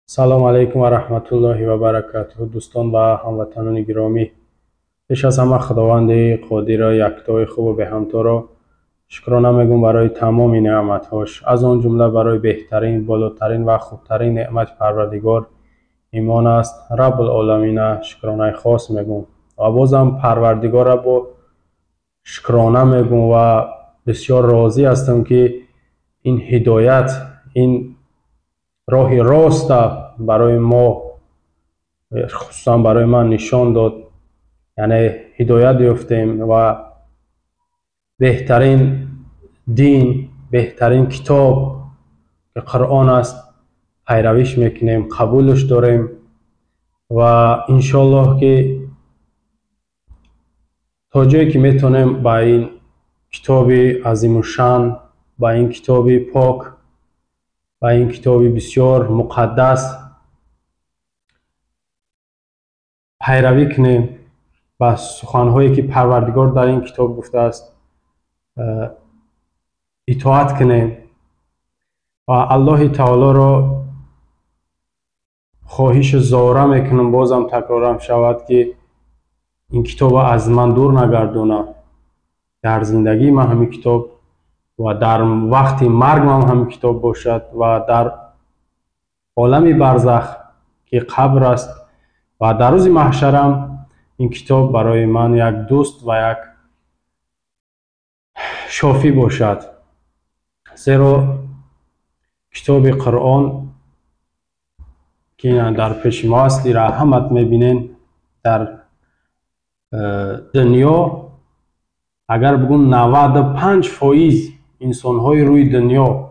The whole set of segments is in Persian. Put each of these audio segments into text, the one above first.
سلام علیکم و رحمت الله و برکاته. دوستان و هموطنان گرامی، پیش از همه خداوند قادر یکتای خوب و به همتا را شکرانه میگم برای تمام نعمتهاش، از آن جمله برای بهترین، بالاترین و خوبترین نعمت پروردگار ایمان است. رب العالمین شکرانه خاص میگم و بازم پروردگار را با شکرانه میگم و بسیار راضی هستم که این هدایت، این راه راست برای ما، خصوصا برای من نشان داد. یعنی هدایت یافتیم و بهترین دین، بهترین کتاب که قرآن است پیرویش میکنیم، قبولش داریم و انشالله که تا جایی که میتونیم با این کتاب عظیم الشان، با این کتاب پاک، با این کتاب بسیار مقدس پیروی کنیم، با سخنهایی که پروردگار در این کتاب گفته است اطاعت کنیم و الله تعالی را خواهش زاره میکنم، بازم تکرارم شود که این کتاب از من دور نگردونه. در زندگی من همین کتاب و در وقت مرگ من همین کتاب باشد و در عالم برزخ که قبر است و در روز محشرم این کتاب برای من یک دوست و یک شافی باشد. زیرا کتاب قرآن که در پیش ما است را رحمت میبینین. در دنیا اگر بگم 95% انسان های روی دنیا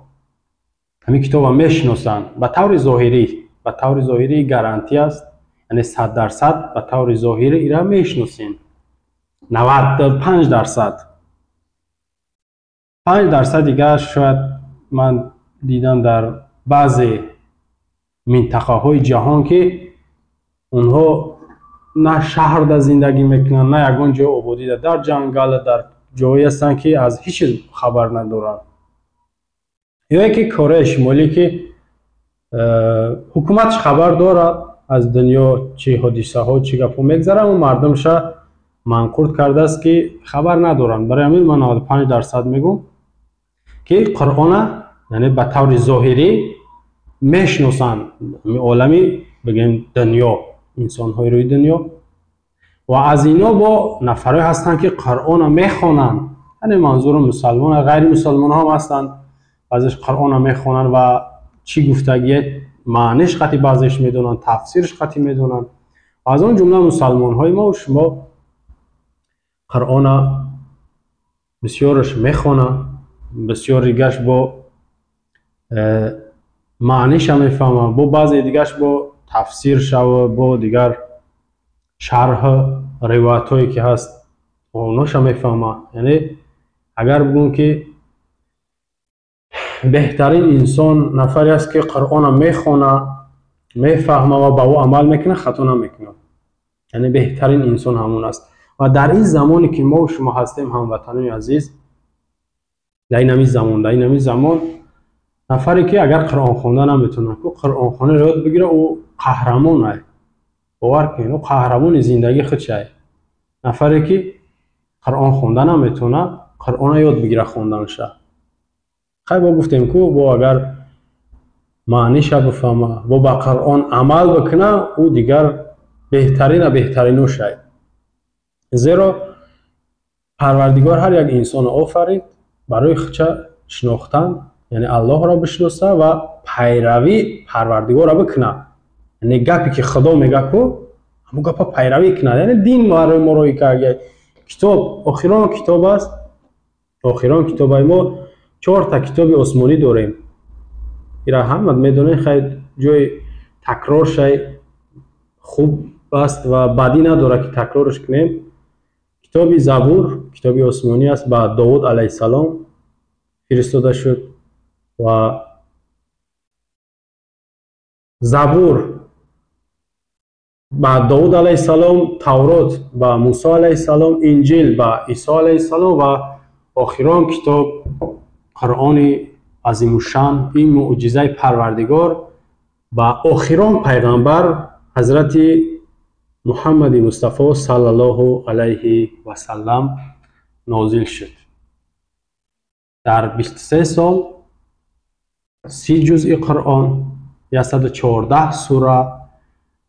همین کتاب میشناسند به طور ظاهری، به طور ظاهری گارانتی است، یعنی 100% به طور ظاهری ایرا میشناسین. 95% 5% دیگر شاید من دیدم در بعضی منطقه های جهان که اونها نه شهر در زندگی میکنن، نه یگان جای آبادی در جنگل، در جایی هستن که از هیچ خبر ندارن. یا که کره شمالی که حکومتش خبر داره از دنیا چه حادثه ها چه گپ میگذره و مردمش منقورت کرده است که خبر ندارن. برای همین من 95% میگم که قرآن یعنی به طور ظاهری میشناسن عالمی، بگیم دنیا، انسان های روی دنیا، و از اینا با نفرای هستن که قرآن میخوانن. یعنی منظور مسلمان، غیر مسلمان هم هستن، بعضیش قرآن میخوانن و چی گفتگی معنیش قطعی بعضیش میدونن، تفسیرش قطعی میدونن. از اون جمله مسلمان های ما و شما قرآن بسیارش میخوانن، بسیار دیگرش با معنیش هم میفهمن، با بعضی دیگرش با تفسیرش و با دیگر شرح روایت هایی که هست اوناش هم میفهمن. یعنی اگر بگم که بهترین انسان نفری است که قرآن میخونه، میفهمه و با او عمل میکنه، خطا نمیکنه، یعنی بهترین انسان همون است. و در این زمانی که ما و شما هستیم هموطنان عزیز، در این زمان نفری که اگر قرآن خوندن نمیتونه، که قرآن خوندن رو یاد بگیره، او قهرمان است. باور کنید او قهرمان زندگی خودش است. نفری که قرآن خوندن نمیتونه، قرآن یاد بگیره خوندنش. خیلی با گفتیم که با اگر معنیش بفهمه و با قرآن عمل بکنه، او دیگر بهترینش است. زیرا پروردگار هر یک انسان آفرید برای خودش شناختن، یعنی الله را بشناسه و پیروی پروردگار را بکنه. یعنی گپی که خدا میگه کو همون گپ پیروی کنه. یعنی دین ما را که کتاب آخران کتاب است. آخران کتاب ما 4 تا کتاب آسمانی داریم. ایرا هم میدونین خیلی جای تکرارش خوب است و بدی نداره که تکرارش کنیم. کتاب زبور کتاب آسمانی است، با داوود علیه السلام فرستاده شد و زبور با داوود علیه السلام، تورات با موسی علیه السلام، انجیل با عیسی علیه السلام و آخران کتاب قرآن عظیم الشان، این معجزه پروردگار با آخرین پیغمبر حضرت محمد مصطفی صلی الله علیه و سلم نازل شد. در 23 سال 30 جزء قرآن، 114 سوره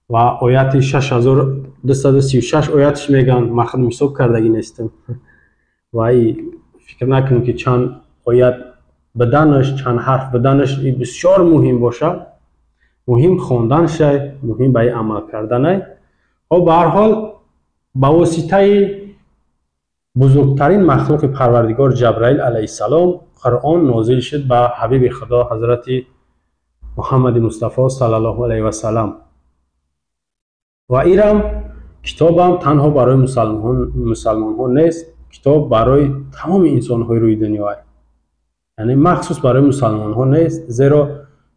و آیات 6236 آیاتش میگن. من خودم حساب کردگی نیستم و فکر نکنم که چند آیات بدنش، چند حرف بدنش بسیار مهم باشه. مهم خواندن شه، مهم به عمل کردن. و به هر حال با واسطه بزرگترین مخلوق پروردگار جبرائیل علیه السلام قرآن نازل شد به حبیب خدا حضرت محمد مصطفی صلی الله علیه و سلم. و اینم کتاب هم تنها برای مسلمان ها نیست، کتاب برای تمام انسان های روی دنیا است. یعنی مخصوص برای مسلمان ها نیست، زیرا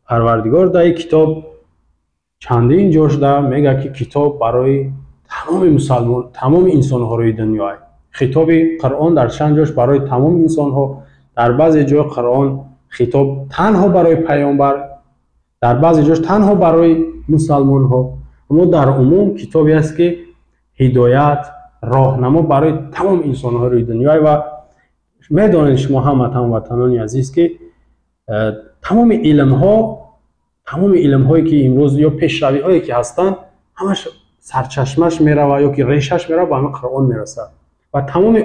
پروردگار در این کتاب چندین جاش در میگه که کتاب برای تمام انسان ها روی دنیا است. خطاب قرآن در چند جاش برای تمام انسان ها، در بعضی جا قرآن خطاب تنها برای پیامبر، در بعضی جاش تنها برای مسلمان ها. اما در عموم کتابی است که هدایت، راهنما برای تمام انسان ها روی دنیا و میدانید شما هموطنان عزیز که تمام علم هایی که امروز یا پیشروی هایی که هستند همش سرچشمش میره و یا که ریشش میره به همه قرآن میرسه. و تمام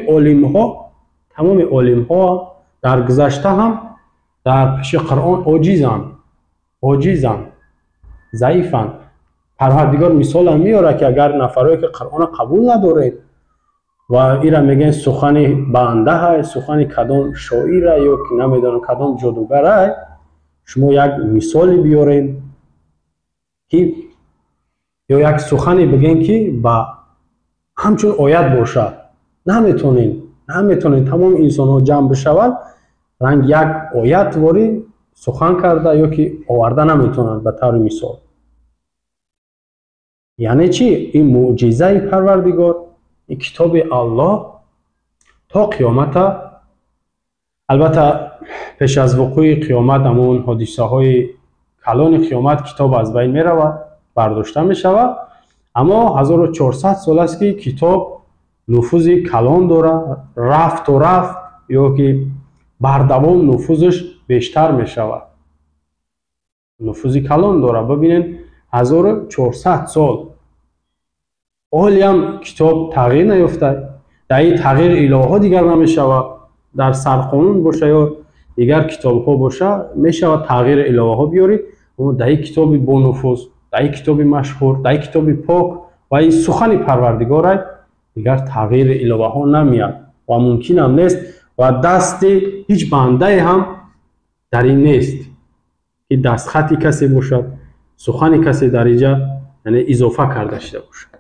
علم ها در گذشته هم در پیش قرآن عاجزند، ضعیفند. پروردگار مثال هم میاره که اگر نفرایی که قرآن قبول ندارید و ایرا میگن سخن بنده های، سخن کدام شاعر یا که نمیدونم کدام جادوگر، شما یک مثالی بیارین که یا یک سخنی بگین که با همچون آیت باشه. نمیتونین تمام انسان ها جمع بشوند رنگ یک آیت واری سخن کرده یا که آورده نمیتونن به طور مثال. یعنی چی؟ این معجزه پروردگار، این کتاب الله تا قیامت، البته پیش از وقوع قیامت همون حادثه های کلان قیامت کتاب از بین می رود، برداشته می شود. اما 1400 سال است که کتاب نفوذ کلان داره، رفت یا که بردوام نفوذش بیشتر می شود. نفوذ کلان داره. ببینید 1400 سال حالی هم کتاب تغییر نیفته. در این تغییر الهه دیگر نمی شود. در سرقانون باشه یا دیگر کتاب ها باشه می شود تغییر الهه ها بیارید. اما در این کتاب با نفوذ، در این کتاب مشهور، در این کتاب پاک و این سخن پروردگار دیگر تغییر الهه ها نمیاد و ممکن هم نیست و دست هیچ بنده هم در این نیست که دستخطی کسی باشد، سخن کسی در اینجا یعنی اضافه کرده شده باشد.